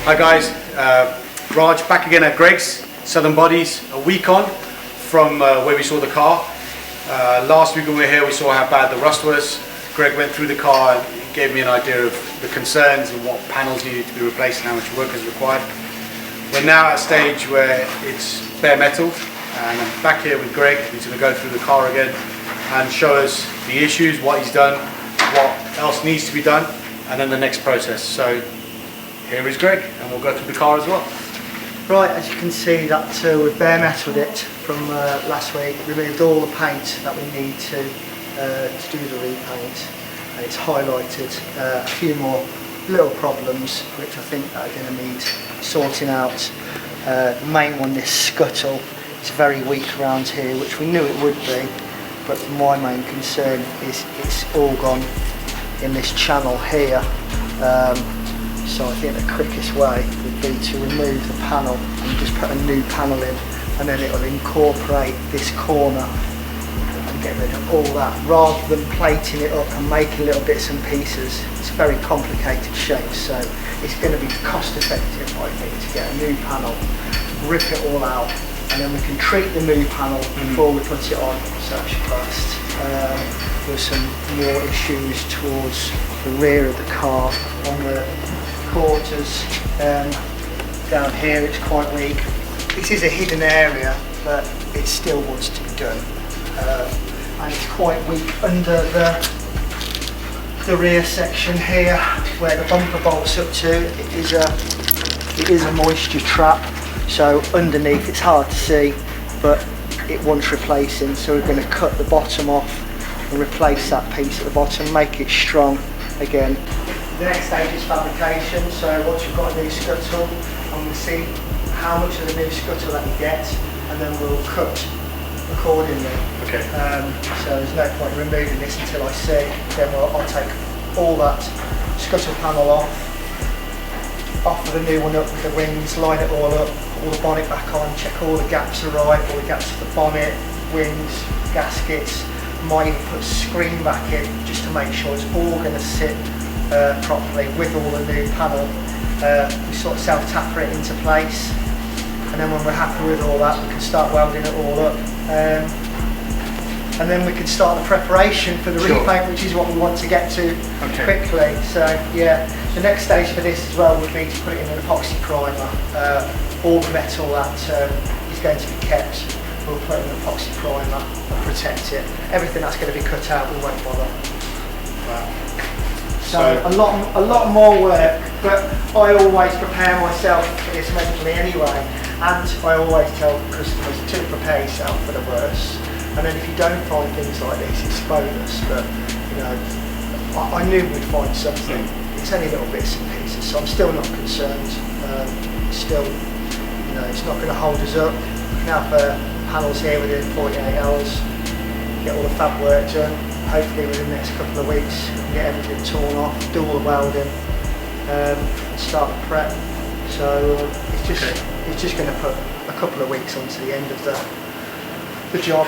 Hi guys, Raj back again at Greg's, Southam Bodies, a week on from where we saw the car. Last week when we were here we saw how bad the rust was. Greg went through the car and gave me an idea of the concerns and what panels needed to be replaced and how much work is required. We're now at a stage where it's bare metal and I'm back here with Greg. He's going to go through the car again and show us the issues, what he's done, what else needs to be done, and then the next process. So here is Greg, and we'll go through the car as well. Right, as you can see that we've bare metaled it from last week, removed all the paint that we need to do the repaint, and it's highlighted a few more little problems which I think are going to need sorting out. The main one, this scuttle, is very weak around here, which we knew it would be, but my main concern is it's all gone in this channel here. So I think the quickest way would be to remove the panel and just put a new panel in, and then it will incorporate this corner and get rid of all that, rather than plating it up and making little bits and pieces. It's a very complicated shape, so it's going to be cost effective, I think, to get a new panel, rip it all out, and then we can treat the new panel before we put it on, so that should last. There's some more issues towards the rear of the car on the quarters. Down here it's quite weak. This is a hidden area, but it still wants to be done. And it's quite weak under the rear section here, where the bumper bolts up to. It is a moisture trap, so underneath it's hard to see, but it wants replacing. So we're going to cut the bottom off and replace that piece at the bottom, make it strong again. The next stage is fabrication, so once you've got a new scuttle, I'm going to see how much of the new scuttle that you get, and then we'll cut accordingly. Okay. So there's no point in removing this until I see. Then I'll take all that scuttle panel off with a new one up with the wings, line it all up, all the bonnet back on, check all the gaps are right, all the gaps for the bonnet, wings, gaskets. Might even put a screen back in just to make sure it's all going to sit properly with all the new panel. We sort of self-taper it into place, and then when we're happy with all that we can start welding it all up, and then we can start the preparation for the repaint, which is what we want to get to quickly. So yeah, the next stage for this as well would be to put it in an epoxy primer. All the metal that is going to be kept, we'll put in an epoxy primer and protect it. Everything that's going to be cut out we won't bother. Wow. So a lot more work, but I always prepare myself for this mentally anyway, and I always tell customers to prepare yourself for the worst, and then if you don't find things like this, it's a bonus. But you know, I knew we'd find something. It's only little bits and pieces, so I'm still not concerned. Still, you know, it's not going to hold us up. We can have panels here within 48 hours, get all the fab work done. Hopefully within the next couple of weeks we can get everything torn off, do all the welding, and start the prep. So it's just going to put a couple of weeks onto the end of the job,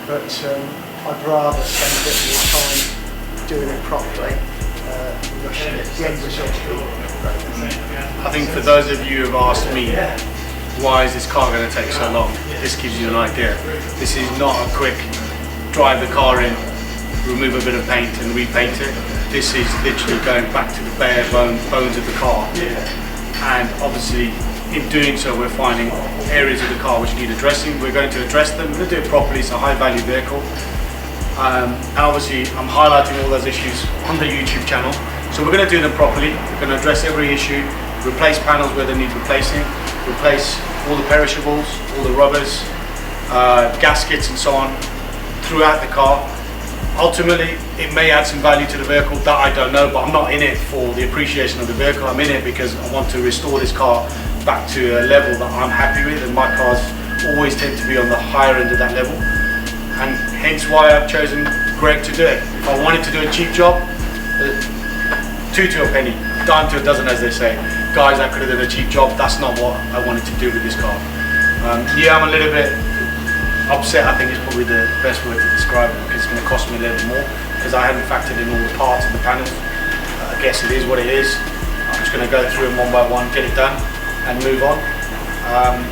but I'd rather spend a bit more time doing it properly, rushing it. The end result will be great. I think for those of you who have asked me, why is this car going to take so long? This gives you an idea. This is not a quick drive the car in, remove a bit of paint and repaint it. This is literally going back to the bare bones of the car. And obviously in doing so we're finding areas of the car which need addressing. We're going to address them, we'll do it properly. It's a high value vehicle. And obviously I'm highlighting all those issues on the YouTube channel. So we're going to do them properly. We're going to address every issue, replace panels where they need replacing, replace all the perishables, all the rubbers, gaskets and so on throughout the car. Ultimately it may add some value to the vehicle, that I don't know, but I'm not in it for the appreciation of the vehicle. I'm in it because I want to restore this car back to a level that I'm happy with, and my cars always tend to be on the higher end of that level, and hence why I've chosen Greg to do it. If I wanted to do a cheap job, two to a penny, dime to a dozen as they say. Guys, I could have done a cheap job. That's not what I wanted to do with this car. Yeah, I'm a little bit upset, I think is probably the best word to describe it, because it's going to cost me a little bit more because I haven't factored in all the parts and the panels. I guess it is what it is. I'm just going to go through them one by one, get it done and move on.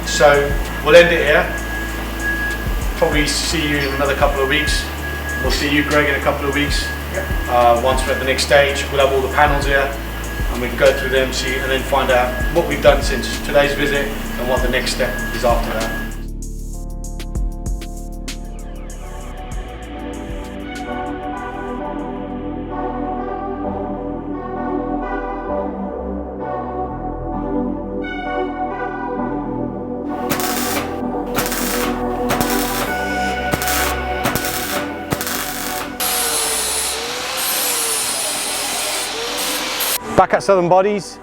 So we'll end it here. Probably see you in another couple of weeks. We'll see you, Greg, in a couple of weeks. Once we're at the next stage, we'll have all the panels here and we can go through them, see, and then find out what we've done since today's visit and what the next step is after that. Back at Southam Bodies,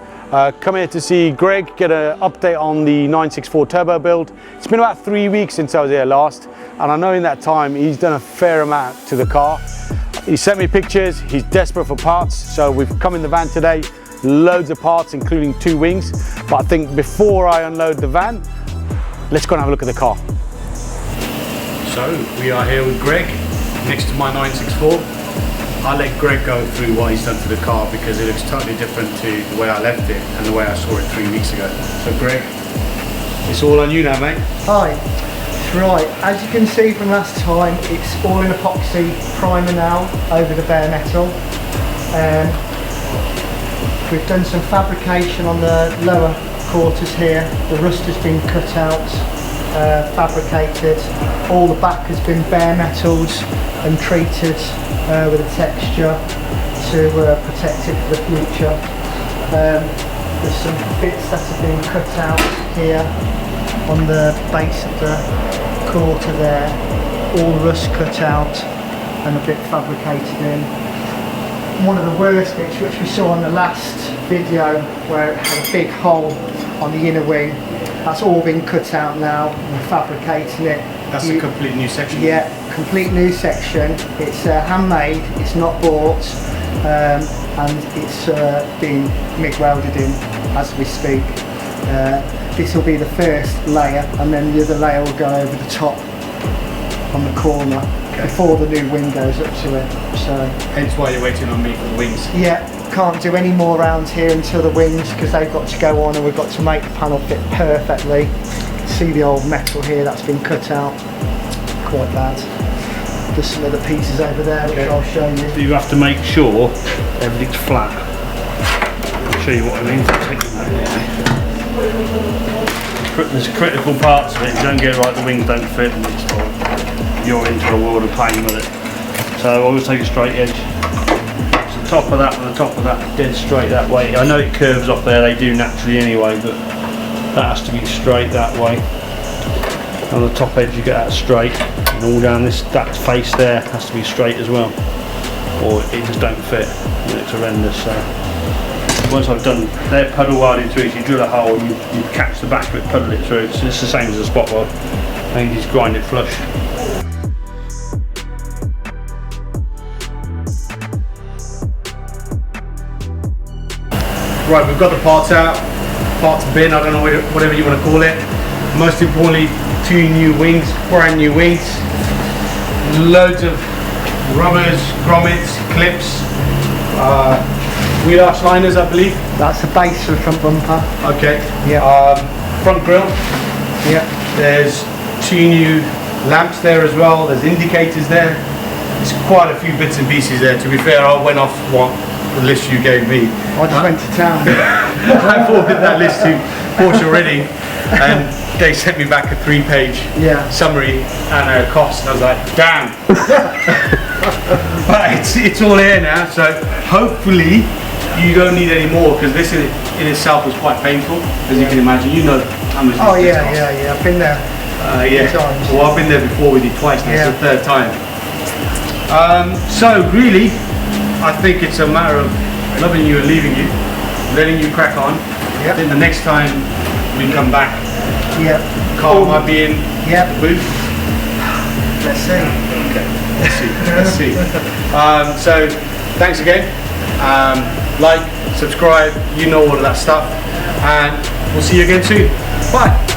come here to see Greg get an update on the 964 turbo build. It's been about 3 weeks since I was here last, and I know in that time he's done a fair amount to the car. He sent me pictures, he's desperate for parts, so we've come in the van today, loads of parts including 2 wings, but I think before I unload the van, let's go and have a look at the car. So we are here with Greg next to my 964. I'll let Greg go through what he's done to the car because it looks totally different to the way I left it and the way I saw it 3 weeks ago. So Greg, it's all on you now, mate. Hi. Right, as you can see from last time, it's all in epoxy primer now over the bare metal. We've done some fabrication on the lower quarters here. The rust has been cut out, fabricated. All the back has been bare metalled and treated with a texture to protect it for the future. There's some bits that have been cut out here on the base of the quarter there, all rust cut out and a bit fabricated in. One of the worst bits, which we saw on the last video, where it had a big hole on the inner wing, that's all been cut out now. We're fabricating it. That's a complete new section. Yeah, complete new section. It's handmade, it's not bought, and it's being MIG welded in as we speak. This will be the first layer, and then the other layer will go over the top on the corner before the new wing goes up to it. So hence why you're waiting on me for the wings. Yeah, can't do any more round here until the wings, because they've got to go on and we've got to make the panel fit perfectly. See the old metal here that's been cut out, quite bad. There's some other pieces over there which I'll show you. You have to make sure everything's flat. I'll show you what I mean. There's critical parts of it. If you don't get it right, the wings don't fit, and it's like you're into a world of pain with it. So I always take a straight edge. So the top of that and the top of that, dead straight that way. I know it curves off there, they do naturally anyway, but that has to be straight that way. On the top edge you get that straight, and all down that face there has to be straight as well, or it just don't fit and it's horrendous. So once I've done, they're puddle welding through, so you drill a hole and you catch the back of it, puddle it through. So it's the same as a spot weld, and you just grind it flush. Right, we've got the parts out, parts bin, I don't know, whatever you want to call it. Most importantly, 2 new wings, brand new wings. Loads of rubbers, grommets, clips, wheel arch liners, I believe. That's the base for the front bumper. Okay. Yeah. Front grille. Yeah. There's 2 new lamps there as well. There's indicators there. There's quite a few bits and pieces there. To be fair, I went off the list you gave me. I just went to town. I forwarded that list to Porsche already, and they sent me back a 3-page summary and a cost. I was like, damn. But it's all here now, so hopefully you don't need any more, because this in itself was quite painful, as you can imagine. You know how much. Oh yeah, I've been there. Times. Well, I've been there before with you twice now. It's the 3rd time. So really, I think it's a matter of loving you and leaving you, letting you crack on. I think the next time we come back, Carl might be in the booth. Let's see. Okay, let's see. So thanks again. Like, subscribe, you know all of that stuff, and we'll see you again soon. Bye.